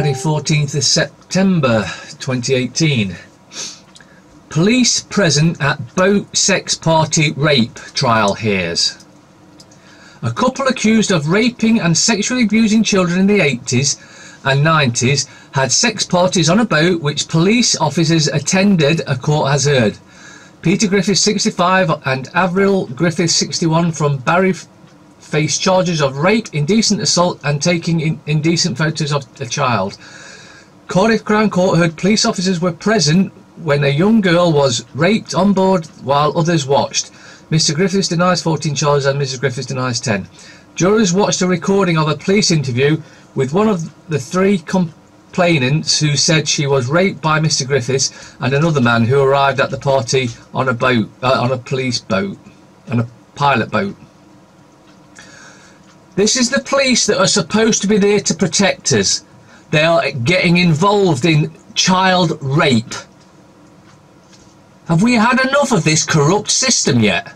Friday 14th of September 2018. Police present at boat sex party rape trial hears. A couple accused of raping and sexually abusing children in the 80s and 90s had sex parties on a boat which police officers attended, a court has heard. Peter Griffiths, 65, and Avril Griffiths, 61, from Barry face charges of rape, indecent assault and taking indecent photos of a child. Cardiff Crown Court heard police officers were present when a young girl was raped on board while others watched. Mr. Griffiths denies 14 charges and Mrs. Griffiths denies 10. Jurors watched a recording of a police interview with one of the three complainants who said she was raped by Mr. Griffiths and another man who arrived at the party on a boat, on a police boat, on a pilot boat. This is the police that are supposed to be there to protect us. They are getting involved in child rape. Have we had enough of this corrupt system yet?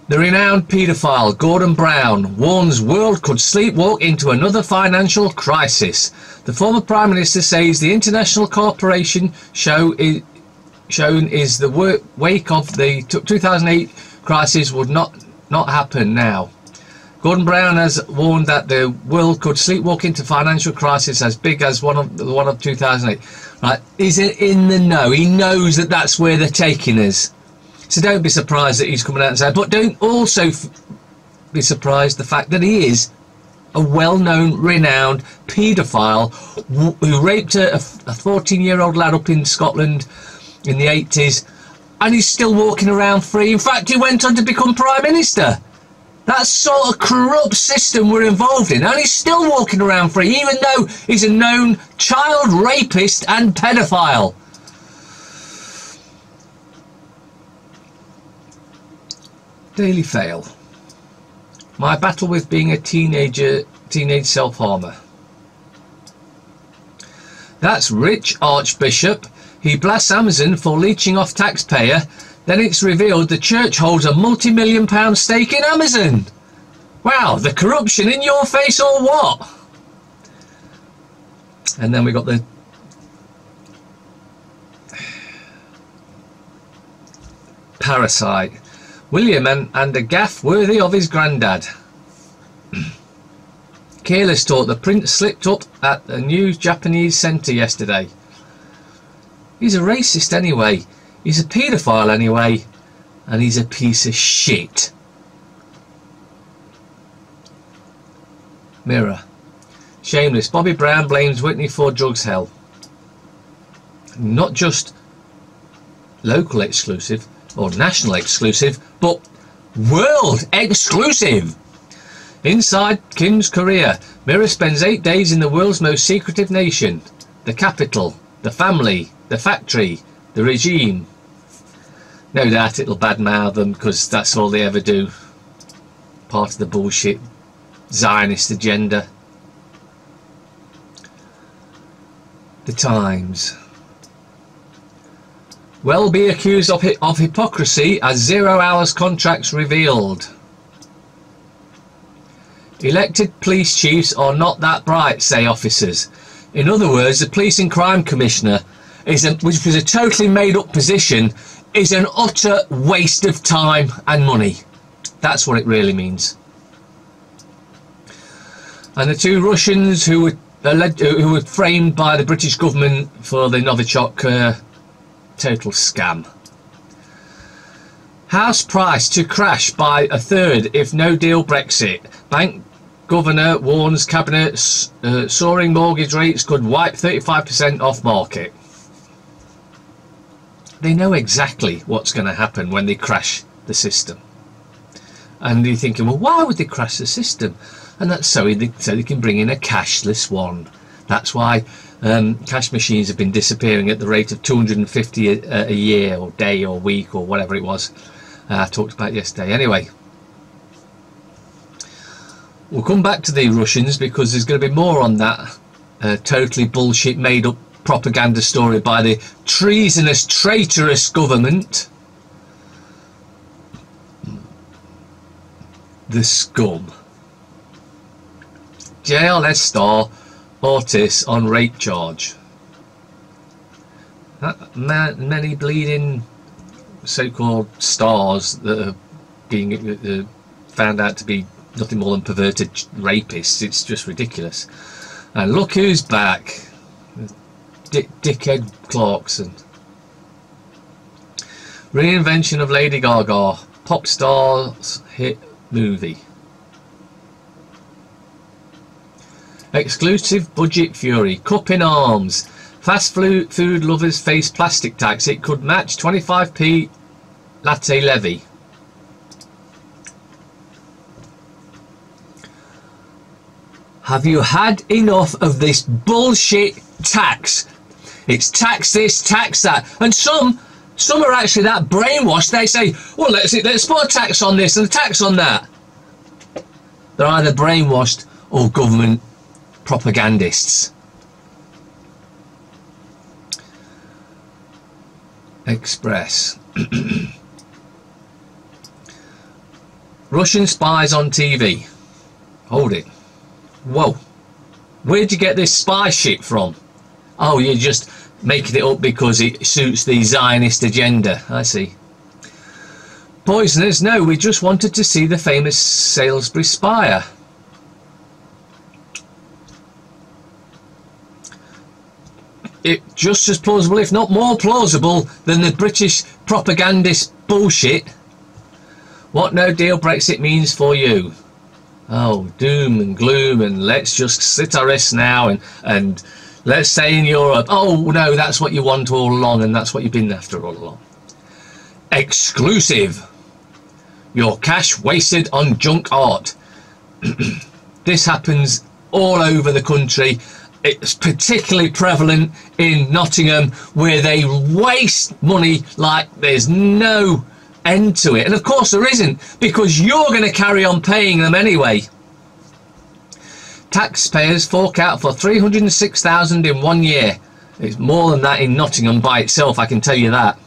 The renowned paedophile Gordon Brown warns world could sleepwalk into another financial crisis. The former Prime Minister says the international corporation shown is the wake of the 2008 crisis would not happen now. Gordon Brown has warned that the world could sleepwalk into financial crisis as big as one of 2008. Right? He's in the know. He knows that that's where they're taking us. So don't be surprised that he's coming out and saying. But don't also be surprised the fact that he is a well-known, renowned paedophile who raped a 14-year-old lad up in Scotland in the 80s, and he's still walking around free. In fact, he went on to become Prime Minister. That sort of corrupt system we're involved in, and he's still walking around free, even though he's a known child rapist and pedophile. Daily Fail. My battle with being a teenage self-harmer. That's rich Archbishop. He blasts Amazon for leeching off taxpayer. Then it's revealed the church holds a multi-million-pound stake in Amazon. Wow, the corruption in your face or what? And then we got the Parasite. William and a gaff worthy of his granddad. Careless talk. The prince slipped up at a new Japanese centre yesterday. He's a racist anyway. He's a paedophile anyway. And he's a piece of shit. Meera. Shameless. Bobby Brown blames Whitney for drugs hell. Not just local exclusive or national exclusive, but world exclusive. Inside Kim's career, Meera spends 8 days in the world's most secretive nation. The capital, the family, the factory, the regime. No doubt it'll badmouth them because that's all they ever do. Part of the bullshit Zionist agenda. The Times. Will be accused of hypocrisy as 0 hours contracts revealed. Elected police chiefs are not that bright, say officers. In other words, the Police and Crime Commissioner, which was a totally made-up position, is an utter waste of time and money. That's what it really means. And the 2 Russians who were framed by the British government for the Novichok total scam. House price to crash by 1/3 if no deal Brexit. Bank governor warns cabinet soaring mortgage rates could wipe 35% off market. They know exactly what's going to happen when they crash the system. And you're thinking, well, why would they crash the system? And that's so they can bring in a cashless one. That's why cash machines have been disappearing at the rate of 250 a year or day or week or whatever it was I talked about yesterday. Anyway, we'll come back to the Russians because there's going to be more on that totally bullshit made up propaganda story by the treasonous, traitorous government. The scum. JLS star Ortiz on rape charge. Many bleeding so-called stars that are being found out to be nothing more than perverted rapists. It's just ridiculous. And look who's back. Dickhead Clarkson. Reinvention of Lady Gaga. Pop star's hit movie. Exclusive budget fury. Cup in arms. Fast food lovers face plastic tax. It could match 25p latte levy. Have you had enough of this bullshit tax? It's tax this, tax that, and some are actually that brainwashed. They say, well, let's put a tax on this and a tax on that. They're either brainwashed or government propagandists. Express. Russian spies on TV. Hold it. Whoa. Where'd you get this spy shit from? Oh, you're just making it up because it suits the Zionist agenda. I see. Poisoners, no, we just wanted to see the famous Salisbury spire. It just as plausible, if not more plausible, than the British propagandist bullshit. What no deal Brexit means for you. Oh, doom and gloom, and let's just slit our wrists now and let's stay in Europe. Oh no, that's what you want all along, and that's what you've been after all along. Exclusive. Your cash wasted on junk art. This happens all over the country. It's particularly prevalent in Nottingham, where they waste money like there's no end to it. And of course there isn't, because you're going to carry on paying them anyway. Taxpayers fork out for 306,000 in 1 year. It's more than that in Nottingham by itself, I can tell you that.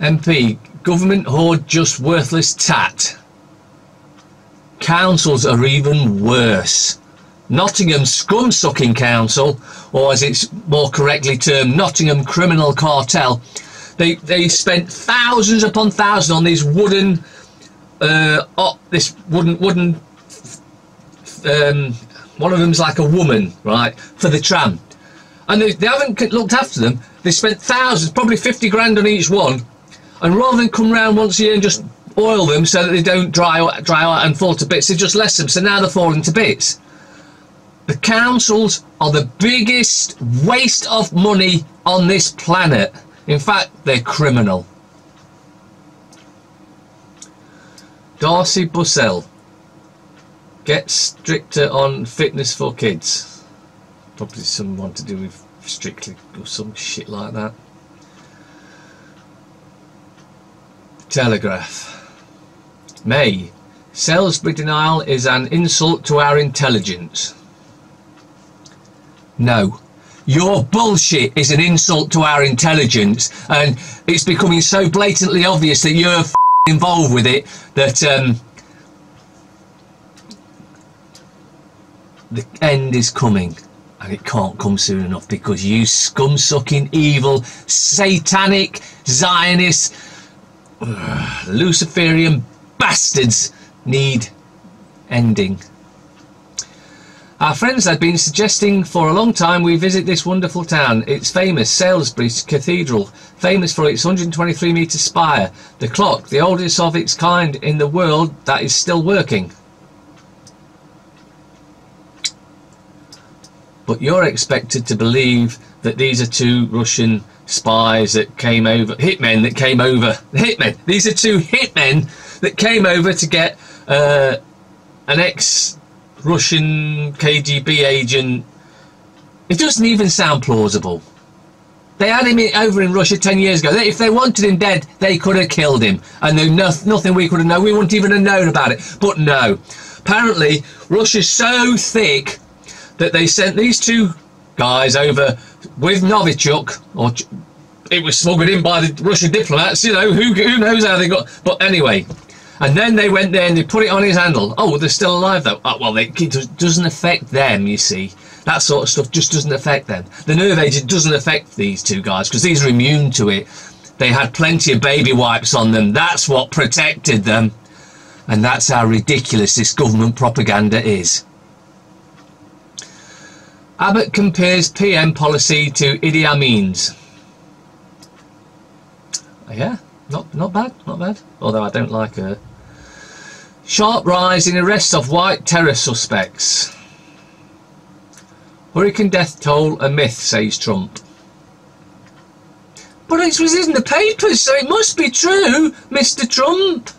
MP, government hoard just worthless tat. Councils are even worse. Nottingham Scum-Sucking Council, or as it's more correctly termed, Nottingham Criminal Cartel, they spent thousands upon thousands on these wooden, one of them's like a woman, right, for the tram, and they haven't looked after them. They spent thousands, probably 50 grand on each one, and rather than come round once a year and just oil them so that they don't dry out and fall to bits, they just left them, so now they're falling to bits. The councils are the biggest waste of money on this planet. In fact, they're criminal. Darcy Bussell. Get stricter on fitness for kids. Probably someone to do with Strictly or some shit like that. Telegraph. May. Salisbury denial is an insult to our intelligence. No, your bullshit is an insult to our intelligence, and it's becoming so blatantly obvious that you're involved with it that the end is coming, and it can't come soon enough, because you scum-sucking, evil, satanic, Zionist, Luciferian bastards need ending. Our friends had been suggesting for a long time we visit this wonderful town. It's famous, Salisbury Cathedral, famous for its 123-metre spire, the clock, the oldest of its kind in the world that is still working. But you're expected to believe that these are two Russian spies that came over, hitmen that came over, hitmen, these are two hitmen that came over to get an ex-Russian KGB agent. It doesn't even sound plausible. They had him over in Russia 10 years ago. If they wanted him dead, they could have killed him, and there's nothing we could have known. We wouldn't even have known about it. But no, apparently Russia's so thick that they sent these two guys over with Novichok, or it was smuggled in by the Russian diplomats, you know, who knows how they got. But anyway, And then they went there and they put it on his handle. Oh, they're still alive though. Oh, well, it doesn't affect them, you see. That sort of stuff just doesn't affect them. The nerve agent doesn't affect these two guys because these are immune to it. They had plenty of baby wipes on them. That's what protected them. And that's how ridiculous this government propaganda is. Abbott compares PM policy to Idi Amin's. Yeah, not bad, not bad. Although I don't like her. Sharp rise in arrests of white terror suspects. Hurricane death toll a myth, says Trump. But it was in the papers, so it must be true, Mr. Trump.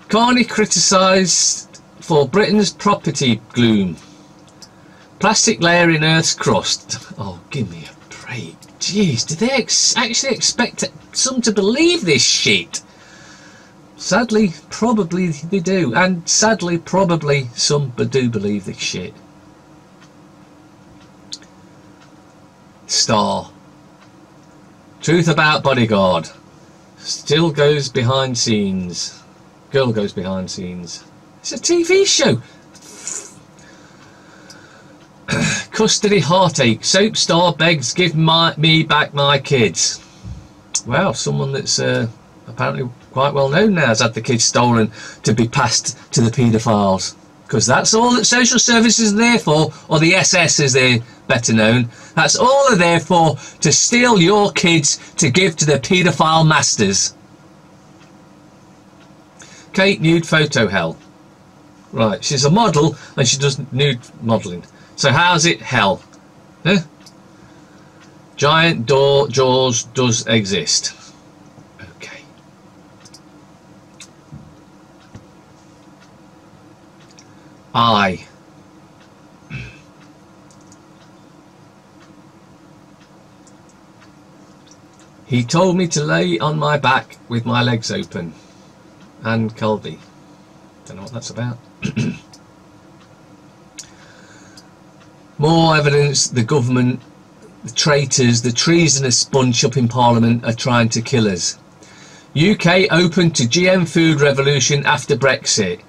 Carney criticised for Britain's property gloom. Plastic layer in Earth's crust. Oh, give me a break. Jeez, do they actually expect some to believe this shit? Sadly, probably they do. And sadly, probably some do believe this shit. Star. Truth about bodyguard. Still goes behind scenes. Girl goes behind scenes. It's a TV show. Custody heartache. Soap star begs give me back my kids. Wow, someone that's apparently quite well known now has had the kids stolen to be passed to the paedophiles. Because that's all that social services are there for, or the SS as they're better known. That's all they're there for, to steal your kids to give to their paedophile masters. Kate, nude photo hell. Right, she's a model and she does nude modelling. So how's it hell? Huh? Giant jaws does exist. Okay. He told me to lay on my back with my legs open. And Colby. Don't know what that's about. More evidence the government, the traitors, the treasonous bunch up in Parliament are trying to kill us. UK open to GM food revolution after Brexit.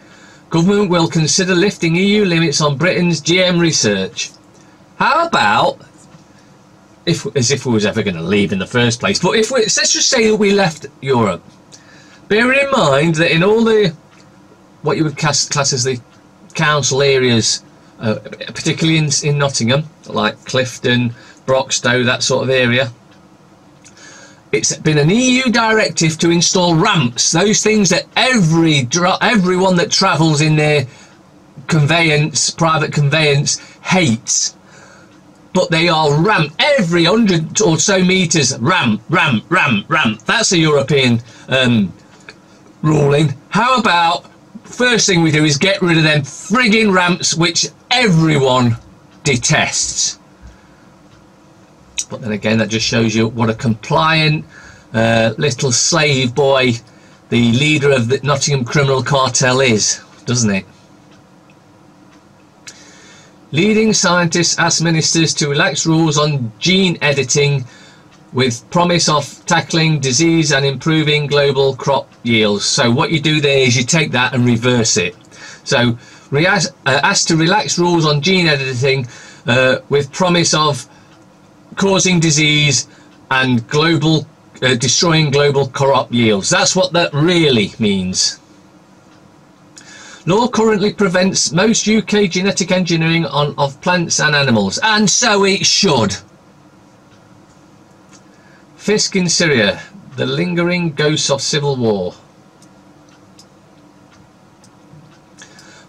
Government will consider lifting EU limits on Britain's GM research. How about, as if we was ever going to leave in the first place, but if let's just say that we left Europe. Bearing in mind that in all the, what you would class as the council areas, particularly in Nottingham, like Clifton, Broxtowe, that sort of area, it's been an EU directive to install ramps, those things that everyone that travels in their conveyance, private conveyance, hates. But they are ramp, every 100 or so metres, ramp. That's a European ruling. How about, first thing we do is get rid of them frigging ramps which everyone detests. But then again, that just shows you what a compliant little slave boy the leader of the Nottingham criminal cartel is, doesn't it? Leading scientists ask ministers to relax rules on gene editing with promise of tackling disease and improving global crop yields. So what you do there is you take that and reverse it. So asked to relax rules on gene editing with promise of causing disease and global destroying global crop yields. That's what that really means. Law currently prevents most UK genetic engineering of plants and animals, and so it should. Fisk in Syria, the lingering ghosts of civil war.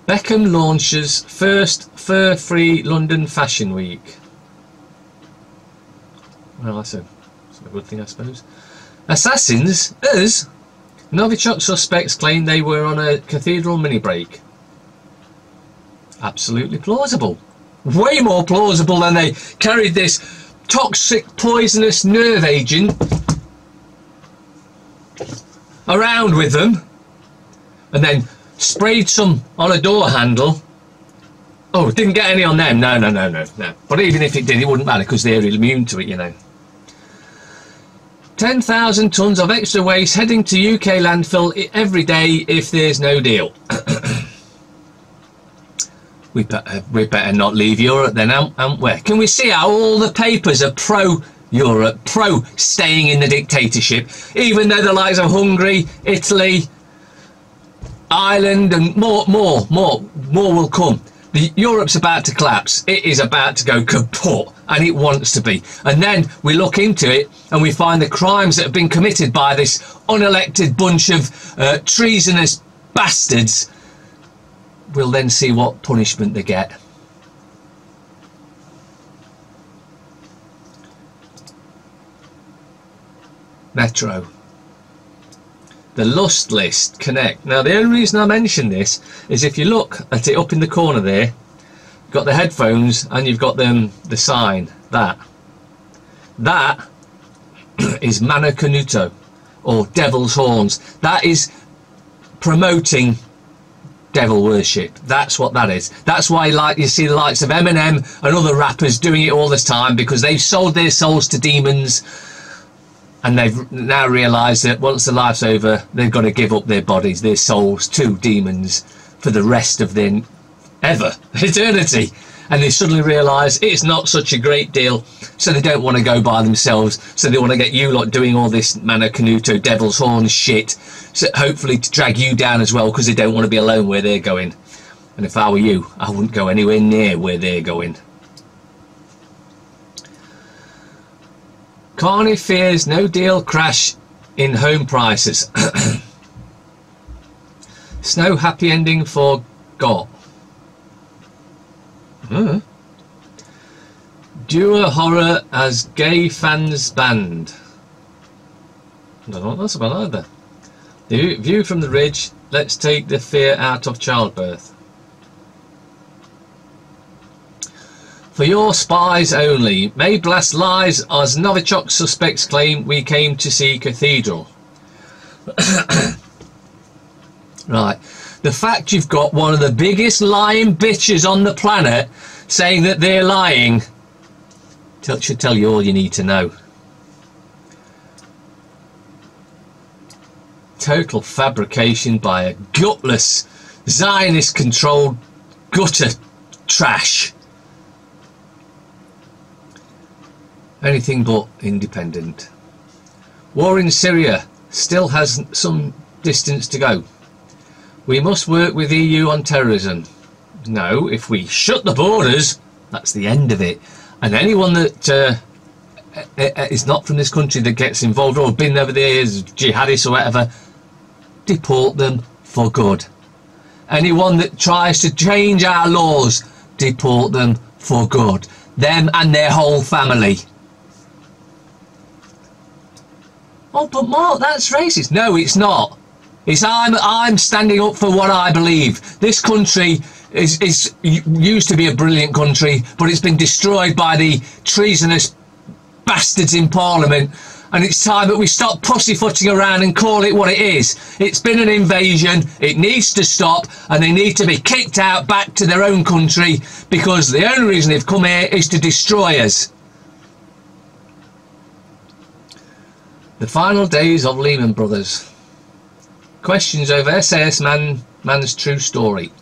Beckham launches first fur-free London Fashion Week. Well, that's a good thing, I suppose. Assassins, us. Novichok suspects claim they were on a cathedral mini break. Absolutely plausible. Way more plausible than they carried this toxic, poisonous nerve agent around with them and then sprayed some on a door handle. Oh, it didn't get any on them. No. But even if it did, it wouldn't matter because they're immune to it, you know. 10,000 tonnes of extra waste heading to UK landfill every day if there's no deal. we better not leave Europe then, aren't we? Can we see how all the papers are pro-Europe, pro-staying in the dictatorship, even though the likes of Hungary, Italy, Ireland and more will come. Europe's about to collapse. It is about to go kaput, and it wants to be. And then we look into it and we find the crimes that have been committed by this unelected bunch of treasonous bastards. We'll then see what punishment they get. Metro. The Lust List Connect. Now the only reason I mention this is if you look at it up in the corner there, you've got the headphones and you've got the sign. That is Mano Canuto, or Devil's Horns. That is promoting devil worship. That's what that is. That's why you see the likes of Eminem and other rappers doing it all this time, because they've sold their souls to demons. And they've now realised that once the life's over, they've got to give up their bodies, their souls to demons for the rest of their eternity. And they suddenly realise it's not such a great deal, so they don't want to go by themselves. So they want to get you lot doing all this Mano Canuto, Devil's Horn shit, so hopefully to drag you down as well, because they don't want to be alone where they're going. And if I were you, I wouldn't go anywhere near where they're going. Carney fears no deal crash in home prices. Snow happy ending for GOT. Duo horror as gay fans banned. I don't know what that's about either. The view from the ridge. Let's take the fear out of childbirth. For your spies only. May blast lies as Novichok suspects claim we came to see cathedral. Right. The fact you've got one of the biggest lying bitches on the planet saying that they're lying should tell you all you need to know. Total fabrication by a gutless, Zionist-controlled gutter trash. Anything but independent. War in Syria still has some distance to go. We must work with EU on terrorism. No, if we shut the borders, that's the end of it. And anyone that is not from this country that gets involved or been over there as jihadists or whatever, deport them for good. Anyone that tries to change our laws, deport them for good. Them and their whole family. Oh, but Mark, that's racist. No, it's not. It's I'm standing up for what I believe. This country is used to be a brilliant country, but it's been destroyed by the treasonous bastards in Parliament. And it's time that we stop pussyfooting around and call it what it is. It's been an invasion. It needs to stop, and they need to be kicked out back to their own country, because the only reason they've come here is to destroy us. The final days of Lehman Brothers. Questions over SAS man's true story.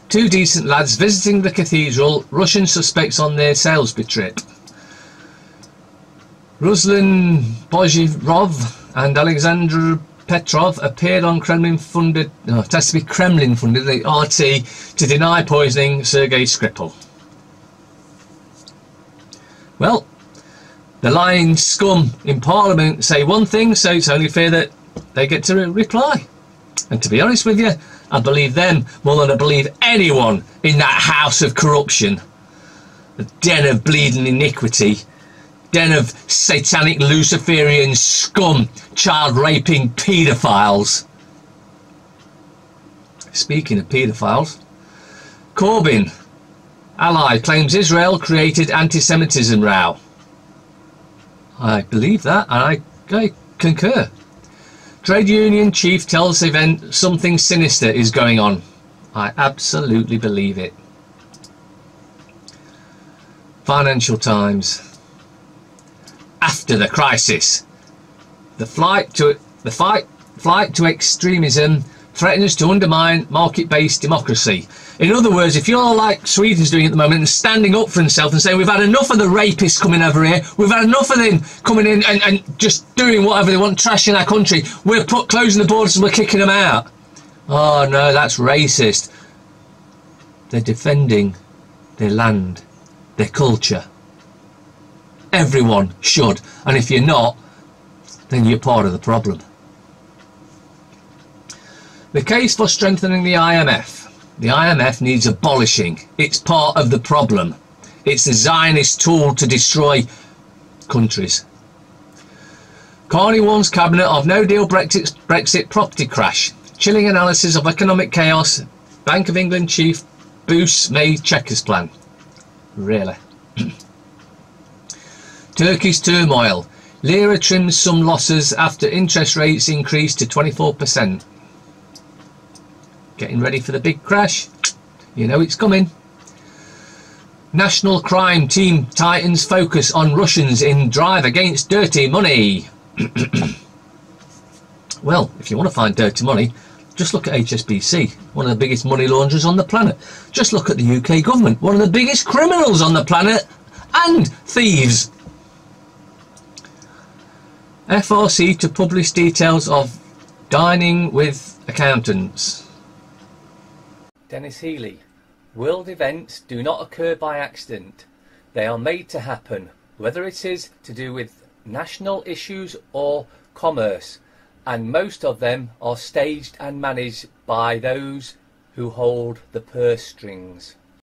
Two decent lads visiting the cathedral, Russian suspects on their Salisbury trip. Ruslan Bozhirov and Alexander Petrov appeared on Kremlin-funded, no, it has to be Kremlin-funded, the RT, to deny poisoning Sergei Skripal. Well, the lying scum in Parliament say one thing, so it's only fair that they get to reply. And to be honest with you, I believe them more than I believe anyone in that house of corruption. The den of bleeding iniquity. Den of satanic Luciferian scum, child-raping paedophiles. Speaking of paedophiles, Corbyn, ally, claims Israel created anti-Semitism row. I believe that, and I concur. Trade union chief tells event something sinister is going on. I absolutely believe it. Financial Times. after the crisis. The flight to extremism threatens to undermine market-based democracy. In other words, if you're like Sweden's doing at the moment and standing up for himself and saying we've had enough of the rapists coming over here, we've had enough of them coming in and just doing whatever they want, trashing our country, we're closing the borders and we're kicking them out. Oh no, that's racist. They're defending their land, their culture. Everyone should, and if you're not, then you're part of the problem. The case for strengthening the IMF. The IMF needs abolishing. It's part of the problem. It's a Zionist tool to destroy countries. Carney warns Cabinet of no-deal Brexit property crash. Chilling analysis of economic chaos. Bank of England chief boosts May Chequers plan. Really? Turkey's turmoil. Lira trims some losses after interest rates increase to 24%. Getting ready for the big crash. You know it's coming. National crime team tightens focus on Russians in drive against dirty money. Well, if you want to find dirty money, just look at HSBC, one of the biggest money launderers on the planet. Just look at the UK government, one of the biggest criminals on the planet, and thieves. FRC to publish details of dining with accountants. Dennis Healy. World events do not occur by accident. They are made to happen, whether it is to do with national issues or commerce, and most of them are staged and managed by those who hold the purse strings.